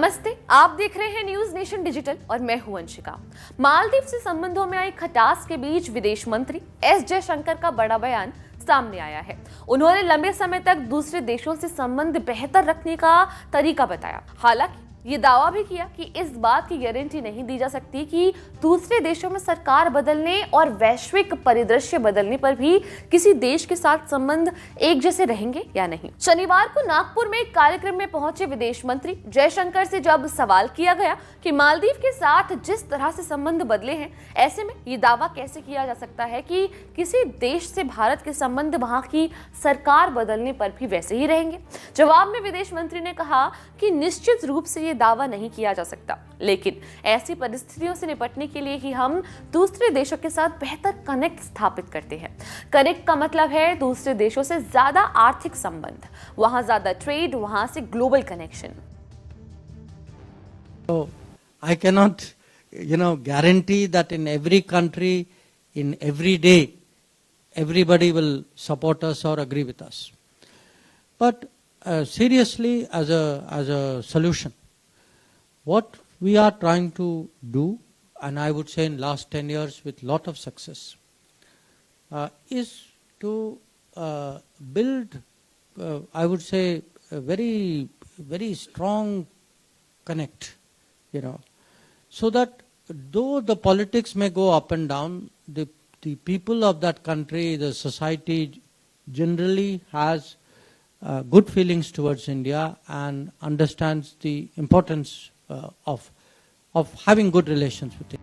नमस्ते, आप देख रहे हैं न्यूज नेशन डिजिटल और मैं हूं अंशिका। मालदीव से संबंधों में आई खटास के बीच विदेश मंत्री एस जयशंकर का बड़ा बयान सामने आया है। उन्होंने लंबे समय तक दूसरे देशों से संबंध बेहतर रखने का तरीका बताया। हालांकि ये दावा भी किया कि इस बात की गारंटी नहीं दी जा सकती कि दूसरे देशों में सरकार बदलने और वैश्विक परिदृश्य बदलने पर भी किसी देश के साथ संबंध एक जैसे रहेंगे या नहीं। शनिवार को नागपुर में एक कार्यक्रम में पहुंचे विदेश मंत्री जयशंकर से जब सवाल किया गया कि मालदीव के साथ जिस तरह से संबंध बदले हैं, ऐसे में ये दावा कैसे किया जा सकता है कि किसी देश से भारत के संबंध वहां की सरकार बदलने पर भी वैसे ही रहेंगे। जवाब में विदेश मंत्री ने कहा कि निश्चित रूप से दावा नहीं किया जा सकता, लेकिन ऐसी परिस्थितियों से निपटने के लिए ही हम दूसरे देशों के साथ बेहतर कनेक्ट स्थापित करते हैं। कनेक्ट का मतलब है दूसरे देशों से ज्यादा आर्थिक संबंध, वहां ज्यादा ट्रेड, वहां से global connection. So I cannot, guarantee that in every country, in every day, everybody will support us or agree with us. But seriously, as a solution, what we are trying to do, and I would say in last 10 years with lot of success, is to build, I would say, a very, very strong connect, so that though the politics may go up and down, the people of that country, the society generally has good feelings towards India and understands the importance of having good relations with it.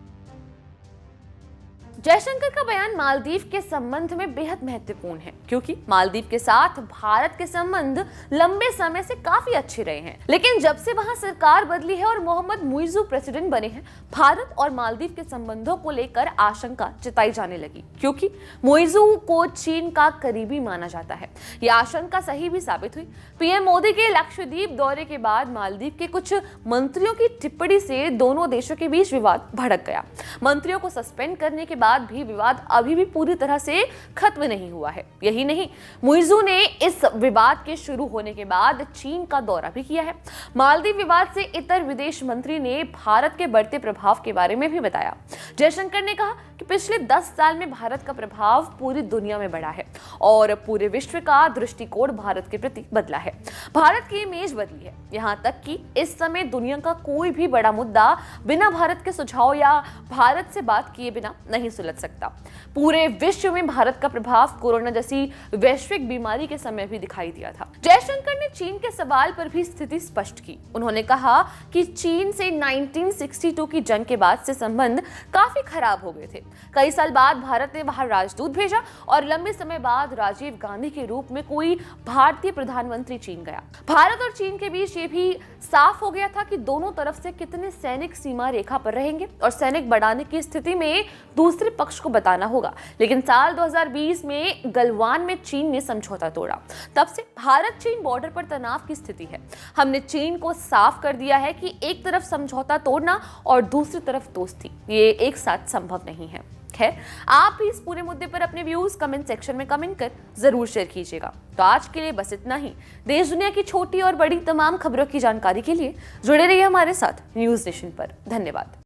Jaishankar का बयान मालदीव के संबंध में बेहद महत्वपूर्ण है, क्योंकि मालदीव के साथ भारत के संबंध लंबे समय से काफी अच्छे रहे हैं। लेकिन जब से वहां सरकार बदली है और मोहम्मद मुइज़ू प्रेसिडेंट बने हैं, भारत और मालदीव के संबंधों को लेकर आशंका जताई जाने लगी, क्योंकि मुइज़ू को चीन का करीबी माना जाता है। यह आशंका सही भी साबित हुई। पीएम मोदी के लक्षद्वीप दौरे के बाद मालदीव के कुछ मंत्रियों की टिप्पणी से दोनों देशों के बीच विवाद भड़क गया। मंत्रियों को सस्पेंड करने के बाद भी विवाद अभी भी पूरी तरह से खत्म नहीं हुआ है। यही नहीं, मुइज़ू ने इस विवाद के शुरू होने के बाद चीन का दौरा भी किया है। मालदीव विवाद से इतर विदेश मंत्री ने भारत के बढ़ते प्रभाव के बारे में भी बताया। जयशंकर ने कहा कि पिछले 10 साल में भारत का प्रभाव पूरी दुनिया में बढ़ा है और पूरे विश्व का दृष्टिकोण भारत के प्रति बदला है। भारत की इमेज बदली है, यहां तक कि इस समय दुनिया का कोई भी बड़ा मुद्दा बिना भारत के सुझाव या भारत से बात किए बिना नहीं सुलझ सकता। पूरे विश्व में भारत का प्रभाव कोरोना जैसी वैश्विक बीमारी के समय भी दिखाई दिया था। जयशंकर ने चीन के सवाल पर भी स्थिति स्पष्ट की। उन्होंने कहा कि चीन से 1962 की जंग के बाद से संबंध काफी खराब हो गए थे। कई साल बाद भारत ने वहां राजदूत भेजा और लंबे समय बाद राजीव गांधी के रूप में कोई भारतीय प्रधानमंत्री चीन गया। भारत और चीन के बीच ये भी साफ हो गया था कि दोनों तरफ से कितने सैनिक सीमा रेखा पर रहेंगे और सैनिक बढ़ाने की स्थिति में दूसरे पक्ष को बताना होगा। लेकिन साल 2020 में गलवान में चीन ने समझौता तोड़ा। तब से भारत चीन बॉर्डर पर तनाव की स्थिति है। हमने चीन को साफ कर दिया है कि एक तरफ समझौता तोड़ना और दूसरी तरफ दोस्ती, ये एक साथ संभव नहीं है। खैर, आप भी इस पूरे मुद्दे पर अपने व्यूज कमेंट सेक्शन में कमेंट कर जरूर शेयर कीजिएगा। तो आज के लिए बस इतना ही। देश दुनिया की छोटी और बड़ी तमाम खबरों की जानकारी के लिए जुड़े रहिए हमारे साथ न्यूज नेशन पर। धन्यवाद।